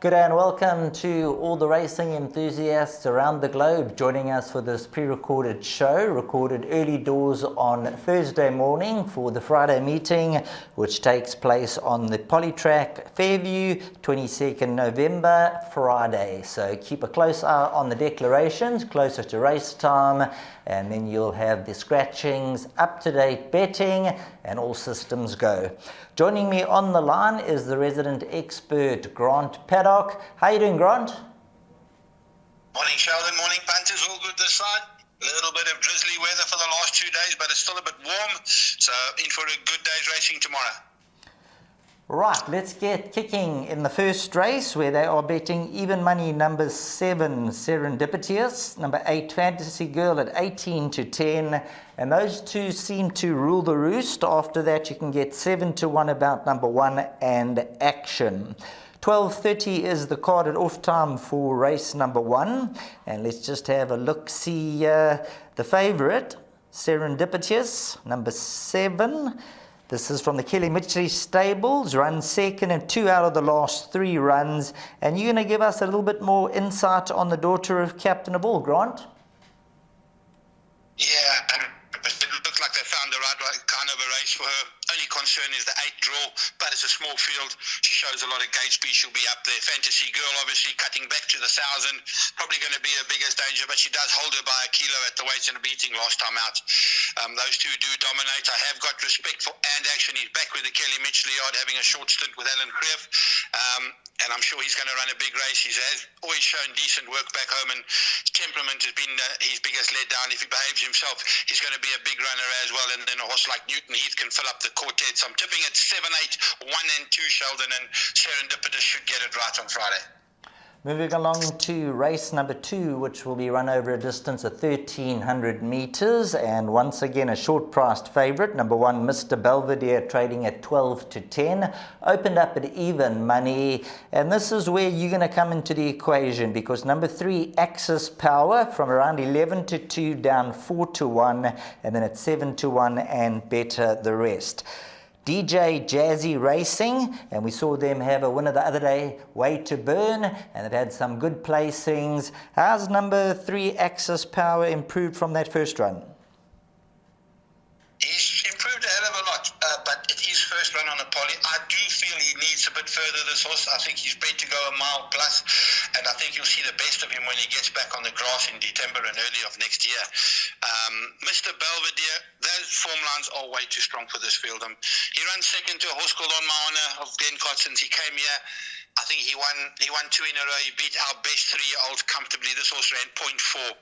Good day and welcome to all the racing enthusiasts around the globe joining us for this pre-recorded show, recorded early doors on Thursday morning for the Friday meeting, which takes place on the Polytrack Fairview, 22nd November, Friday. So keep a close eye on the declarations closer to race time, and then you'll have the scratchings, up-to-date betting, and all systems go. Joining me on the line is the resident expert, Grant Paddock. How are you doing, Grant? Morning, Sheldon. Morning, punters. All good this side. A little bit of drizzly weather for the last 2 days, but it's still a bit warm. So in for a good day's racing tomorrow. Right, let's get kicking in the first race where they are betting even money number 7, Serendipitous, number 8, Fantasy Girl at 18-10, and those two seem to rule the roost. After that, you can get 7-1 about number 1 and Action. 12:30 is the carded off time for race number 1, and let's just have a look, see the favourite, Serendipitous, number 7. This is from the Kelly Mitchell stables, run second in 2 out of the last 3 runs. And you're going to give us a little bit more insight on the daughter of Captain of All, Grant? Yeah, and it looks like they found the right kind of a race for her. Only concern is the 8 draw, but it's a small field. She shows a lot of gate speed. She'll be up there. Fantasy Girl, obviously, cutting back to the 1,000. Probably going to be her biggest danger, but she does hold her by a kilo at the weights and a beating last time out. Those two do dominate. I have got respect for And Action. He's back with the Kelly Mitchell yard, having a short stint with Alan Creef. And I'm sure he's going to run a big race. He has always shown decent work back home, and temperament has been his biggest letdown. If he behaves himself, he's going to be a big runner as well. And then a horse like Newton Heath can fill up the quartet. So I'm tipping at 7, 8, 1 and 2, Sheldon, and Serendipitous should get it right on Friday. Moving along to race number 2, which will be run over a distance of 1,300 metres, and once again a short-priced favourite, number 1, Mr. Belvedere, trading at 12-10, opened up at even money, and this is where you're going to come into the equation, because number 3, Axis Power, from around 11-2 down 4-1, and then at 7-1 and better the rest. DJ Jazzy Racing, and we saw them have a winner the other day, Way to Burn, and they've had some good placings. How's number 3 Axis Power improved from that first run? He's improved a hell of a lot, but it is first run on a poly. I do feel he needs a bit further, this horse. I think he's bred to go a mile plus, and I think you'll see the best of him when he gets back on the grass in December and early of next year. Mr. Belvedere, those form lines are way too strong for this field. He runs second to a horse called On My Honor of Glencott since he came here. I think he won 2 in a row. He beat our best 3-year-olds comfortably. This horse ran 0.4.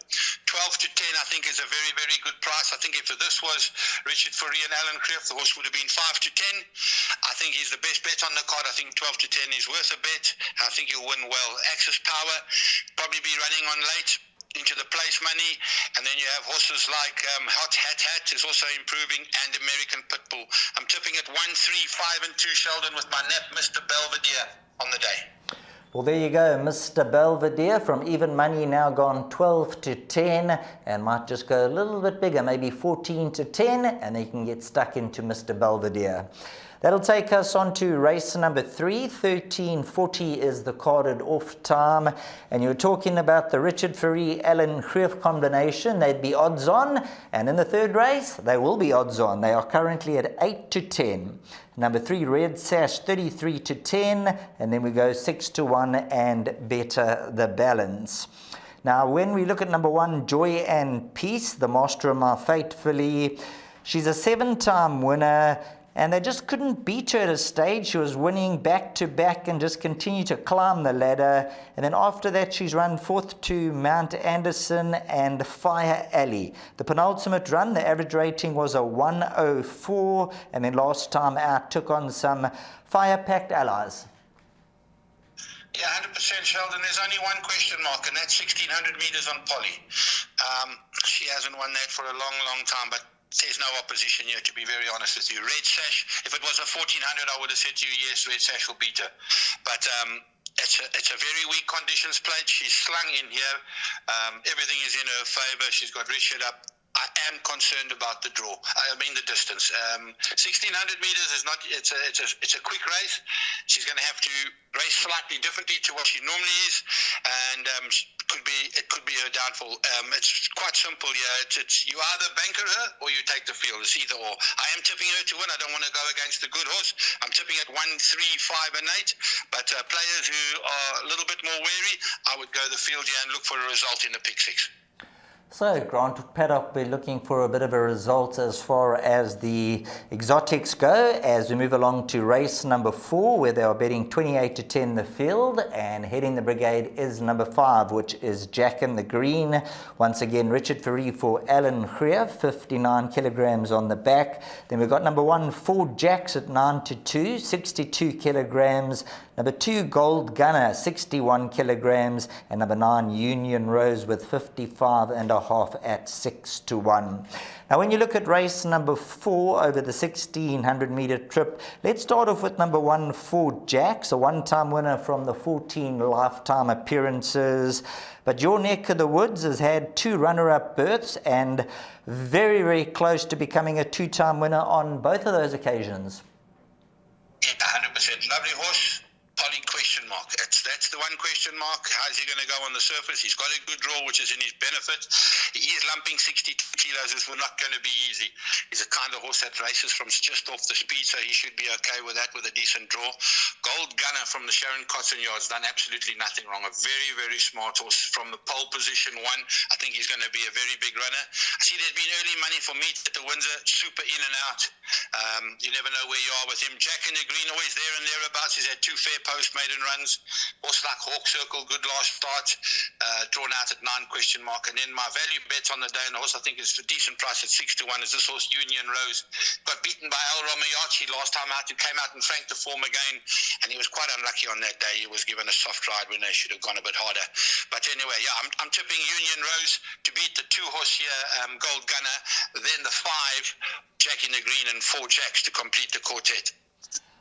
12-10, I think, is a very, very good price. I think if this was Richard Fourie and Alan Creef, the horse would have been 5-10. I think he's the best bet on the card. I think 12-10 is worth a bet. I think he'll win well. Axis Power, probably be running on late into the place money, and then you have horses like Hot Hat is also improving, and American Pitbull. I'm tipping at 1, 3, 5 and 2, Sheldon, with my nap Mr. Belvedere on the day. Well, there you go, Mr. Belvedere from even money now gone 12-10, and might just go a little bit bigger, maybe 14-10, and then you can get stuck into Mr. Belvedere. That'll take us on to race number 3. 13:40 is the carded off time. And you're talking about the Richard Fourie Alan Creef combination. They'd be odds on. And in the third race, they will be odds on. They are currently at 8-10. Number 3, Red Sash, 33-10. And then we go 6-1 and better the balance. Now, when we look at number 1, Joy and Peace, the master of my fate filly, she's a 7-time winner. And they just couldn't beat her at a stage. She was winning back-to-back and just continued to climb the ladder. And then after that, she's run 4th to Mount Anderson and Fire Alley. The penultimate run, the average rating was a 104. And then last time out, took on some fire-packed allies. Yeah, 100%, Sheldon. There's only one question mark, and that's 1,600 metres on Polly. She hasn't won that for a long, long time, but there's no opposition here, to be very honest with you. Red Sash, if it was a 1,400, I would have said to you, yes, Red Sash will beat her. But it's a very weak conditions plate. She's slung in here. Everything is in her favour. She's got Richard up. I am concerned about the draw. I mean the distance. 1600 meters is not. It's a quick race. She's going to have to race slightly differently to what she normally is, and it could be her downfall. It's quite simple. Yeah, it's you either banker her or you take the field. It's either or. I am tipping her to win. I don't want to go against the good horse. I'm tipping at 1, 3, 5, and 8. But players who are a little bit more wary, I would go the field here and look for a result in the pick 6. So Grant Paddock will be looking for a bit of a result as far as the exotics go as we move along to race number 4, where they are betting 28-10 the field, and heading the brigade is number 5, which is Jack in the Green. Once again, Richard Ferry for Alan Greer, 59 kilograms on the back. Then we've got number 1, 4 Jacks at 9-2, 62 kilograms. Number 2, Gold Gunner, 61 kilograms, and number 9, Union Rose with 55.5 at 6-1. Now, when you look at race number 4 over the 1600-meter trip, let's start off with number 1, 4 Jacks, a one-time winner from the 14 lifetime appearances. But your neck of the woods has had 2 runner-up berths and very, very close to becoming a 2-time winner on both of those occasions. 100%. Lovely horse. Polly, question mark. That's the one question mark. How's he going to go on the surface? He's got a good draw, which is in his benefit. He is lumping 62 kilos. This is not going to be easy. He's a kind of horse that races from just off the speed, so he should be okay with that, with a decent draw. Gold Gunner from the Sharon Cotton Yard's done absolutely nothing wrong. A very, very smart horse from the pole position 1. I think he's going to be a very big runner. I see there's been early money for meat at the Windsor. Super in and out. You never know where you are with him. Jack in the Green, always there and thereabouts. He's had 2 fair post maiden runs. Horse like Hawk Circle, good last start, drawn out at 9 question mark. And then my value bets on the day, and the horse I think is a decent price at 6-1, is this horse Union Rose. Got beaten by El Romayachi last time out. He came out and franked the form again, and he was quite unlucky on that day. He was given a soft ride when they should have gone a bit harder. But anyway, yeah, I'm tipping Union Rose to beat the 2 horse here, Gold Gunner, then the 5 Jack in the Green, and 4 Jacks to complete the quartet.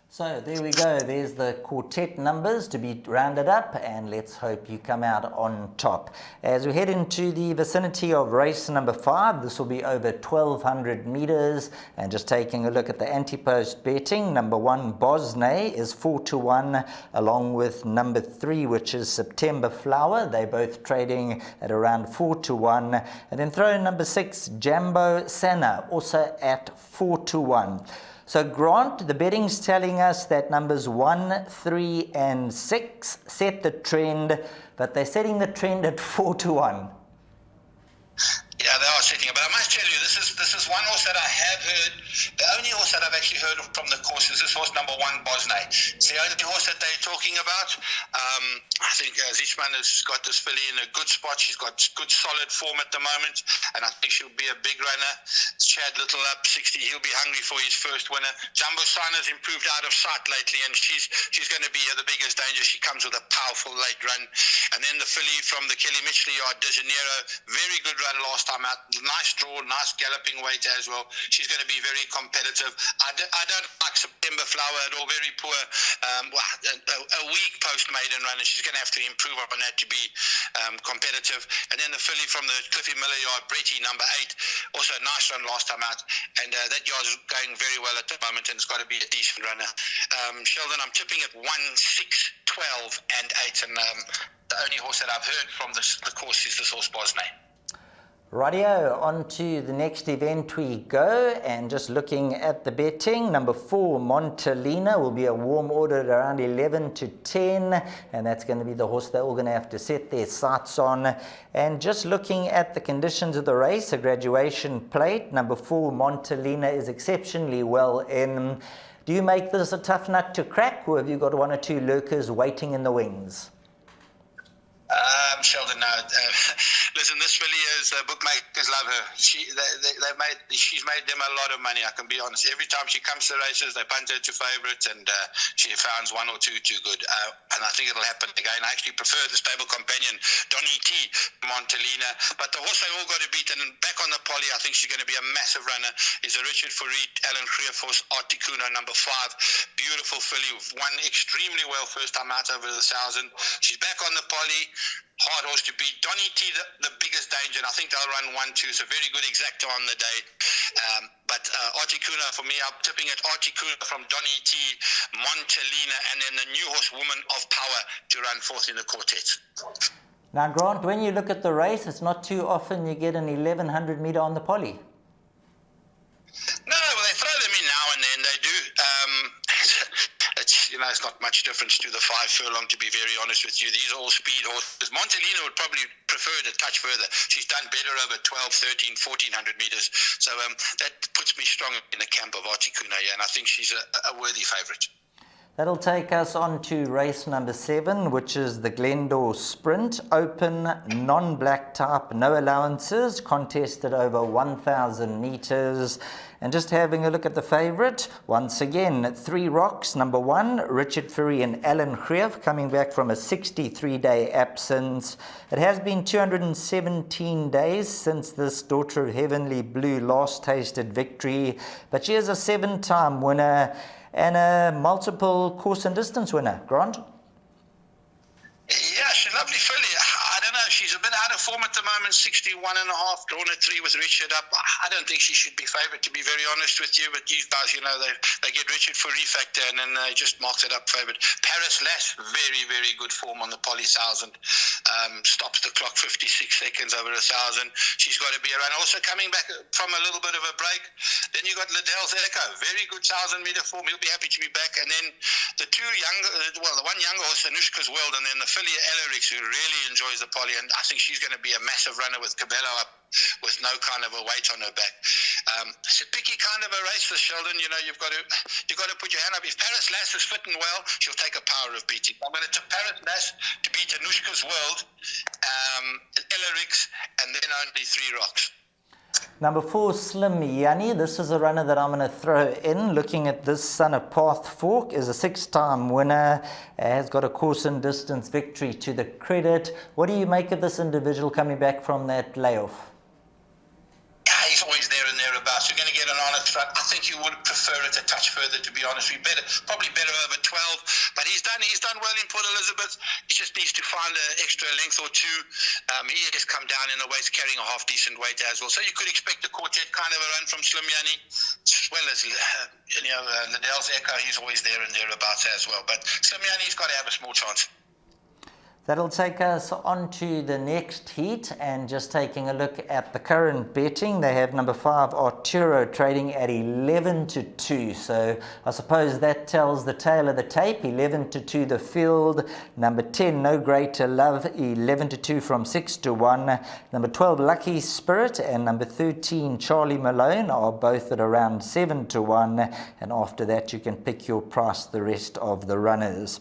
So there we go. There's the quartet numbers to be rounded up, and let's hope you come out on top. As we head into the vicinity of race number 5, this will be over 1,200 meters. And just taking a look at the anti-post betting, number 1, Bosnay, is 4-1, along with number 3, which is September Flower. They're both trading at around 4-1. And then throw in number 6, Jambo Senna, also at 4-1. So Grant, the betting's telling us that numbers 1, 3, and 6 set the trend, but they're setting the trend at 4-1. Yeah, they are setting it. But I must tell you, this is one horse that I have heard. The only horse that I've actually heard from the course is this horse, number 1, Bosnay. It's the only horse that they're talking about. I think Zichman has got this filly in a good spot. She's got good, solid form at the moment, and I think she'll be a big runner. Chad Little up 60. He'll be hungry for his first winner. Jumbo Sina's improved out of sight lately, and she's going to be the biggest danger. She comes with a powerful late run. And then the filly from the Kelly Mitchell yard, De Janeiro, very good run last time out. Nice draw, nice galloping weight as well. She's going to be very competitive. I don't like September Flower at all. Very poor. A weak post maiden run, and she's going to have to improve on that to be competitive. And then the filly from the Cliffy Miller yard, Bretty, number 8, also a nice run last time out. And that yard's going very well at the moment, and it's got to be a decent runner. Sheldon, I'm tipping at 1, 6, 12, and 8. And the only horse that I've heard from the course is this horse, Bosnay. Rightio, on to the next event we go, and just looking at the betting, number 4, Montalina, will be a warm order at around 11-10, and that's going to be the horse they're all going to have to set their sights on. And just looking at the conditions of the race, a graduation plate, number 4, Montalina, is exceptionally well in. Do you make this a tough nut to crack, or have you got 1 or 2 lurkers waiting in the wings? Sheldon, no. Listen, this filly is bookmakers love her. She's made them a lot of money. I can be honest. Every time she comes to races, they punt her to favourites, and she finds 1 or 2 too good. And I think it'll happen again. I actually prefer the stable companion, Donny T, Montalina. But the horse they all got to beat, and back on the poly, I think she's going to be a massive runner, is a Richard Farid, Alan Greer horse, Articuno, number 5. Beautiful filly, won extremely well first time out over the 1,000. She's back on the poly. Hard horse to beat. Donny T, the biggest danger, and I think they'll run 1-2. It's a very good exacta on the day. But Articuna, for me, I'm tipping at Articuna from Donny T, Montelina, and then the new horse Woman of Power to run fourth in the quartet. Now, Grant, when you look at the race, it's not too often you get an 1100 meter on the poly. No, well, they throw them in now and then. They do. It's not much difference to the 5 furlong, to be very honest with you. These are all speed horses. Montelina would probably prefer it a touch further. She's done better over 12, 13, 1400 meters. So that puts me strong in the camp of Articuna, yeah, and I think she's a worthy favourite. That'll take us on to race number 7, which is the Glendore Sprint. Open, non-black type, no allowances, contested over 1,000 meters. And just having a look at the favourite, once again, 3 rocks. Number 1, Richard Furry and Alan Greef, coming back from a 63-day absence. It has been 217 days since this Daughter of Heavenly Blue last tasted victory, but she is a 7-time winner and a multiple course and distance winner. Grant? Yeah, she's a lovely filly. I don't know, she's a bit out of form at the moment, 61.5, drawn at 3 with Richard up. I don't think she should be favoured, to be very honest with you, but these guys, they get Richard for refactor and then they just marked it up favoured. Paris Lass, very, very good form on the Poly 1000. Stops the clock 56 seconds over 1,000. She's got to be around. Also coming back from a little bit of a break. Then you got Liddell's Echo, very good 1,000 metre form. He'll be happy to be back. And then the one younger horse, Anushka's World, and then the filly Ellerix, who really enjoys the Poly, and I think she's going to be a massive runner with Cabello up with no kind of a weight on her back. It's a picky kind of a race for Sheldon. You've got to put your hand up. If Paris Lass is fit and well, she'll take a power of beating. I'm going to tip Paris Lass to beat Anushka's World, Ellerix, and then only 3 rocks. Number 4, Slim Yanni. This is a runner that I'm going to throw in. Looking at this son of Path Fork, is a 6-time winner, has got a course and distance victory to the credit. What do you make of this individual coming back from that layoff? Yeah, he's always there and thereabouts. You're going to get an honest front. I think you would prefer it a touch further, to be honest. Probably better over 12, but he's done well in Port Elizabeth. He just needs to find an extra length or 2. He has come down in the weight, carrying a half decent weight as well. So you could expect a quartet kind of a run from Slim Yanni, as well as Liddell's Echo. He's always there and thereabouts as well. But Slim Yanni's got to have a small chance. That'll take us on to the next heat, and just taking a look at the current betting, they have number 5 Arturo trading at 11-2, so I suppose that tells the tale of the tape. 11-2 the field. Number 10 No Greater Love, 11-2 from 6-1. Number 12 Lucky Spirit and number 13 Charlie Malone are both at around 7-1, and after that you can pick your price, the rest of the runners.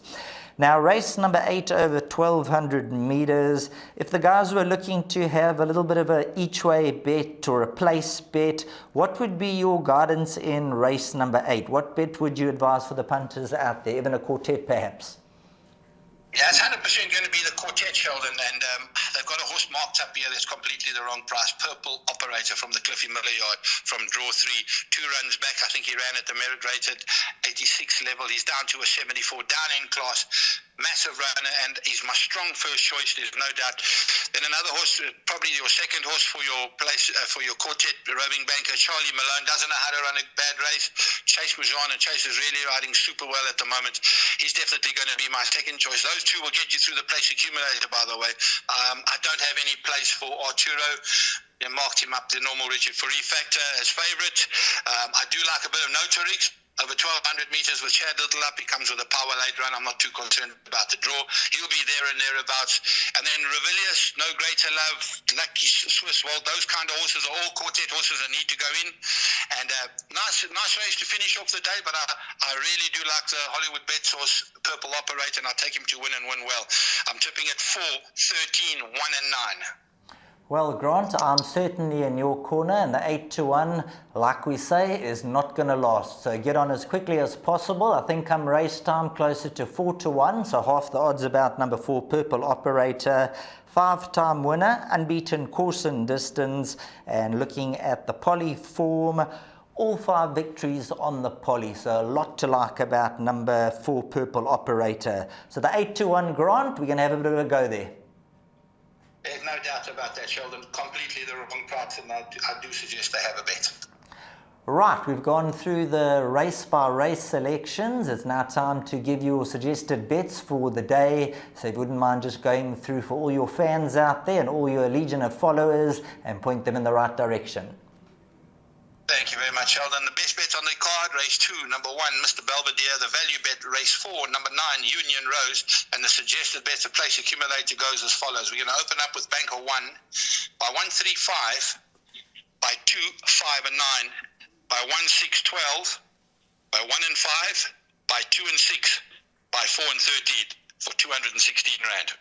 Now, race number 8 over 1,200 meters. If the guys were looking to have a little bit of a each-way bet or a place bet, what would be your guidance in race number 8? What bet would you advise for the punters out there, even a quartet perhaps? Yeah, it's 100% going to be the quartet, Sheldon, and they've got a horse marked up here that's completely the wrong price. Purple Operator from the Cliffy Miller Yard from draw 3. 2 runs back. I think he ran at the merit-rated 86 level. He's down to a 74, down in class. Massive runner, and he's my strong first choice, there's no doubt. Then another horse, probably your second horse for your place, for your quartet roving banker, Charlie Malone, doesn't know how to run a bad race. Chase Mujan, and Chase is really riding super well at the moment. He's definitely going to be my second choice. Those 2 will get you through the place accumulator, by the way. I don't have any place for Arturo. They marked him up the normal Richard for refactor as favourite. I do like a bit of Notorix. Over 1,200 meters with Chad Little up, he comes with a power late run. I'm not too concerned about the draw. He'll be there and thereabouts. And then Revilius, No Greater Love, Lucky Swiss World, those kind of horses are all quartet horses that need to go in. And nice race to finish off the day, but I really do like the Hollywoodbets horse, Purple Operator, and I'll take him to win and win well. I'm tipping at 4, 13, 1 and 9. Well, Grant, I'm certainly in your corner, and the 8-1, like we say, is not going to last. So get on as quickly as possible. I think come race time, closer to 4-1, so half the odds about number 4, Purple Operator. 5-time winner, unbeaten course and distance, and looking at the poly form, all 5 victories on the poly, so a lot to like about number 4, Purple Operator. So the 8-1, Grant, we're going to have a bit of a go there. There's no doubt about that, Sheldon. Completely the wrong price, and I do suggest they have a bet. Right, we've gone through the race-by-race selections. It's now time to give you your suggested bets for the day. So if you wouldn't mind just going through for all your fans out there and all your legion of followers and point them in the right direction. Thank you very much, Sheldon. The best bets on the card, race 2, number 1, Mr. Belvedere. The value bet, race 4, number 9, Union Rose. And the suggested bets, the place accumulator goes as follows. We're going to open up with Banker 1 by 135, by 2, 5 and 9, by 1, 6, 12, by 1 and 5, by 2 and 6, by 4 and 13 for 216 Rand.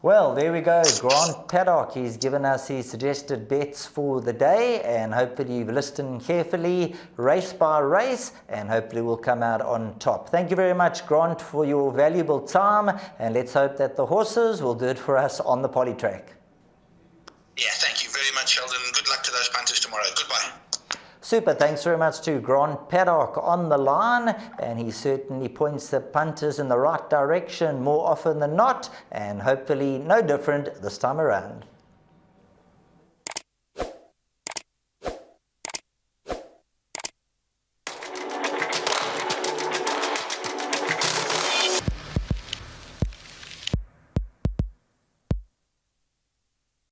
Well, there we go. Grant Paddock, he's given us his suggested bets for the day, and hopefully you've listened carefully, race by race, and hopefully we'll come out on top. Thank you very much, Grant, for your valuable time, and let's hope that the horses will do it for us on the poly track. Yeah, thank you very much, Sheldon. Good luck to those punters tomorrow. Goodbye. Super, thanks very much to Grant Paddock on the line, and he certainly points the punters in the right direction more often than not, and hopefully no different this time around.